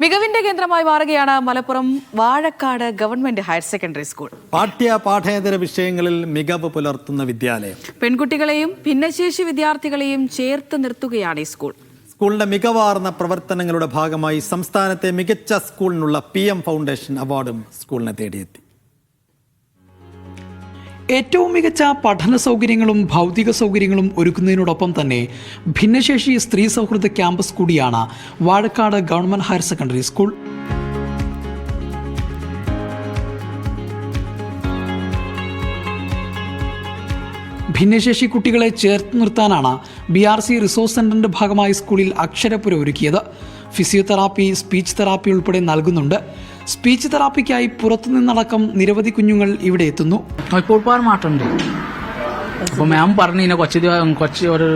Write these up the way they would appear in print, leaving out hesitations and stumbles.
മികവിന്റെ കേന്ദ്രമായി മാറുകയാണ് Malappuram Vazhakkad government higher secondary school. പാഠ്യേതര വിഷയങ്ങളിൽ മികവ് പുലർത്തുന്ന വിദ്യാലയം. പെൺകുട്ടികളെയും ഭിന്നശേഷി വിദ്യാർത്ഥികളെയും ചേർത്ത് നിർത്തുകയാണ് ഈ സ്കൂൾ. സ്കൂളിന്റെ മികവാർന്ന പ്രവർത്തനങ്ങളുടെ ഭാഗമായി സംസ്ഥാനത്തെ മികച്ച സ്കൂളിനുള്ള PM ഫൗണ്ടേഷൻ അവാർഡും സ്കൂളിനെ തേടിയെത്തി. ഏറ്റവും മികച്ച പഠന സൗകര്യങ്ങളും ഭൗതിക സൗകര്യങ്ങളും ഒരുക്കുന്നതിനോടൊപ്പം തന്നെ ഭിന്നശേഷി സ്ത്രീ സൗഹൃദ ക്യാമ്പസ് കൂടിയാണ് Vazhakkad government higher secondary school. ഭിന്നശേഷി കുട്ടികളെ ചേർത്ത് നിർത്താനാണ് BRC റിസോഴ്സ് സെന്ററിന്റെ ഭാഗമായി സ്കൂളിൽ അക്ഷരപ്പുര ഒരുക്കിയത്. ഫിസിയോതെറാപ്പി, സ്പീച്ച് തെറാപ്പി ഉൾപ്പെടെ നൽകുന്നുണ്ട്. സ്പീച്ച് തെറാപ്പിക്കായി പുറത്തുനിന്നടക്കം നിരവധി കുഞ്ഞുങ്ങൾ ഇവിടെ എത്തുന്നു. ഇപ്പോൾ ഒരുപാട് മാറ്റമുണ്ട്. അപ്പോൾ മാം പറഞ്ഞു കുറച്ച് ഒരു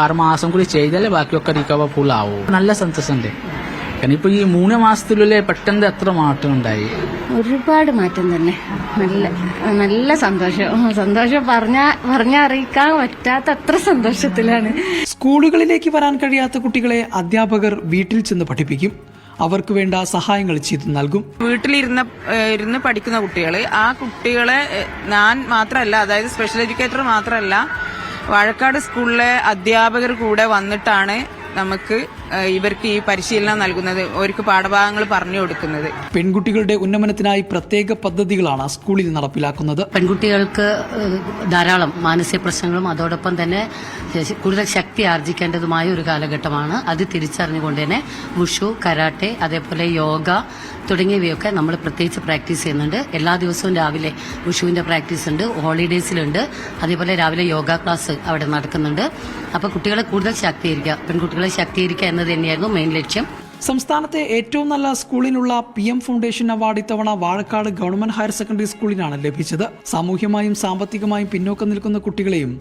6 മാസം കൂടി ചെയ്താലേ ബാക്കിയൊക്കെ റിക്കവർ ഫുൾ ആവും. നല്ല സന്തോഷമുണ്ട്. കാരണം ഇപ്പോൾ ഈ 3 മാസത്തിലുള്ള പെട്ടെന്ന് എത്ര മാറ്റം ഉണ്ടായി. ഒരുപാട് മാറ്റം തന്നെ. നല്ല സന്തോഷം പറഞ്ഞറിയിക്കാൻ പറ്റാത്ത അത്ര സന്തോഷത്തിലാണ്. സ്കൂളുകളിലേക്ക് വരാൻ കഴിയാത്ത കുട്ടികളെ അധ്യാപകർ വീട്ടിൽ ചെന്ന് പഠിപ്പിക്കും. അവർക്ക് വേണ്ട സഹായങ്ങൾ ചെയ്തു നൽകും. വീട്ടിലിരുന്ന് പഠിക്കുന്ന ആ കുട്ടികളെ ഞാൻ മാത്രമല്ല, അതായത് സ്പെഷ്യൽ എഡ്യൂക്കേറ്റർ മാത്രമല്ല, വാഴക്കാട് സ്കൂളിലെ അധ്യാപകർ കൂടെ വന്നിട്ടാണ് നമുക്ക് ഇവർക്ക് ഈ പരിശീലനം നൽകുന്നത്, അവർക്ക് പാഠഭാഗങ്ങൾ പറഞ്ഞു കൊടുക്കുന്നത്. പെൺകുട്ടികളുടെ ഉന്നമനത്തിനായി പ്രത്യേക പദ്ധതികളാണ് സ്കൂളിൽ നടപ്പിലാക്കുന്നത്. പെൺകുട്ടികൾക്ക് ധാരാളം മാനസിക പ്രശ്നങ്ങളും അതോടൊപ്പം തന്നെ കൂടുതൽ ശക്തി ആർജിക്കേണ്ടതുമായ ഒരു കാലഘട്ടമാണ്. അത് തിരിച്ചറിഞ്ഞുകൊണ്ട് തന്നെ വുഷു, കരാട്ടെ, അതേപോലെ യോഗ തുടങ്ങിയവയൊക്കെ നമ്മൾ പ്രത്യേകിച്ച് പ്രാക്ടീസ് ചെയ്യുന്നുണ്ട്. എല്ലാ ദിവസവും രാവിലെ വുഷുവിന്റെ പ്രാക്ടീസ് ഉണ്ട്, ഹോളിഡേയ്സിലുണ്ട്. അതേപോലെ രാവിലെ യോഗ ക്ലാസ് അവിടെ നടക്കുന്നുണ്ട്. അപ്പോൾ കുട്ടികളെ കൂടുതൽ ശാക്തീകരിക്കുക, പെൺകുട്ടികളെ ശാക്തീകരിക്കുക എന്നത് തന്നെയായിരുന്നു മെയിൻ ലക്ഷ്യം. സംസ്ഥാനത്തെ ഏറ്റവും നല്ല സ്കൂളിനുള്ള PM ഫൗണ്ടേഷൻ അവാർഡ് ഇത്തവണ വാഴക്കാട് ഗവൺമെന്റ് ഹയർ സെക്കൻഡറി സ്കൂളിനാണ് ലഭിച്ചത്. സാമൂഹ്യമായും സാമ്പത്തികമായും പിന്നോക്കം നിൽക്കുന്ന കുട്ടികളെയും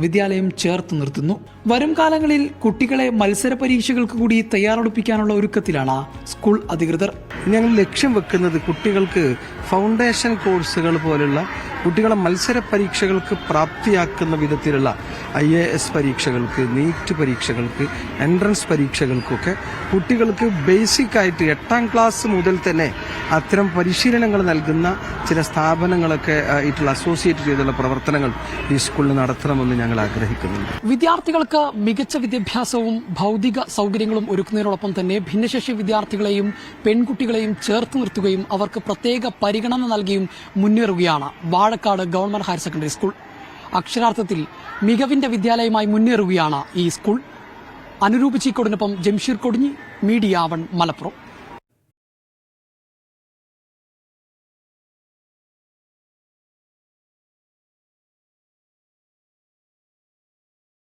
വിദ്യാലയം ചേർത്ത് നിർത്തുന്നു. വരും കാലങ്ങളിൽ കുട്ടികളെ മത്സര പരീക്ഷകൾക്ക് കൂടി തയ്യാറെടുപ്പിക്കാനുള്ള ഒരുക്കത്തിലാണ് സ്കൂൾ അധികൃതർ. ഞങ്ങൾ ലക്ഷ്യം വെക്കുന്നത് കുട്ടികൾക്ക് ഫൗണ്ടേഷൻ കോഴ്സുകൾ പോലുള്ള കുട്ടികളെ മത്സര പരീക്ഷകൾക്ക് പ്രാപ്തിയാക്കുന്ന വിധത്തിലുള്ള IAS പരീക്ഷകൾക്ക്, നീറ്റ് പരീക്ഷകൾക്ക്, എൻട്രൻസ് പരീക്ഷകൾക്കൊക്കെ കുട്ടികൾക്ക് ബേസിക്കായിട്ട് 8ാം ക്ലാസ് മുതൽ തന്നെ അത്തരം പരിശീലനങ്ങൾ നൽകുന്ന ചില സ്ഥാപനങ്ങളൊക്കെ ആയിട്ടുള്ള അസോസിയേറ്റ് ചെയ്തുള്ള പ്രവർത്തനങ്ങൾ ഈ സ്കൂളിൽ നടത്തണമെന്ന് ഞങ്ങൾ ആഗ്രഹിക്കുന്നുണ്ട്. വിദ്യാർത്ഥികൾക്ക് മികച്ച വിദ്യാഭ്യാസവും ഭൗതിക സൗകര്യങ്ങളും ഒരുക്കുന്നതിനോടൊപ്പം തന്നെ ഭിന്നശേഷി വിദ്യാർത്ഥികളെയും പെൺകുട്ടികളെയും ചേർത്ത് നിർത്തുകയും അവർക്ക് പ്രത്യേക പരിഗണന നൽകിയും മുന്നേറുകയാണ് Vazhakkad government higher secondary school. അക്ഷരാർത്ഥത്തിൽ മികവിന്റെ വിദ്യാലയമായി മുന്നേറുകയാണ് ഈ സ്കൂൾ. അനുരൂപ് ചീക്കോടിനൊപ്പം ജംഷീർ കൊടിഞ്ഞി, മീഡിയ 1 മലപ്പുറം.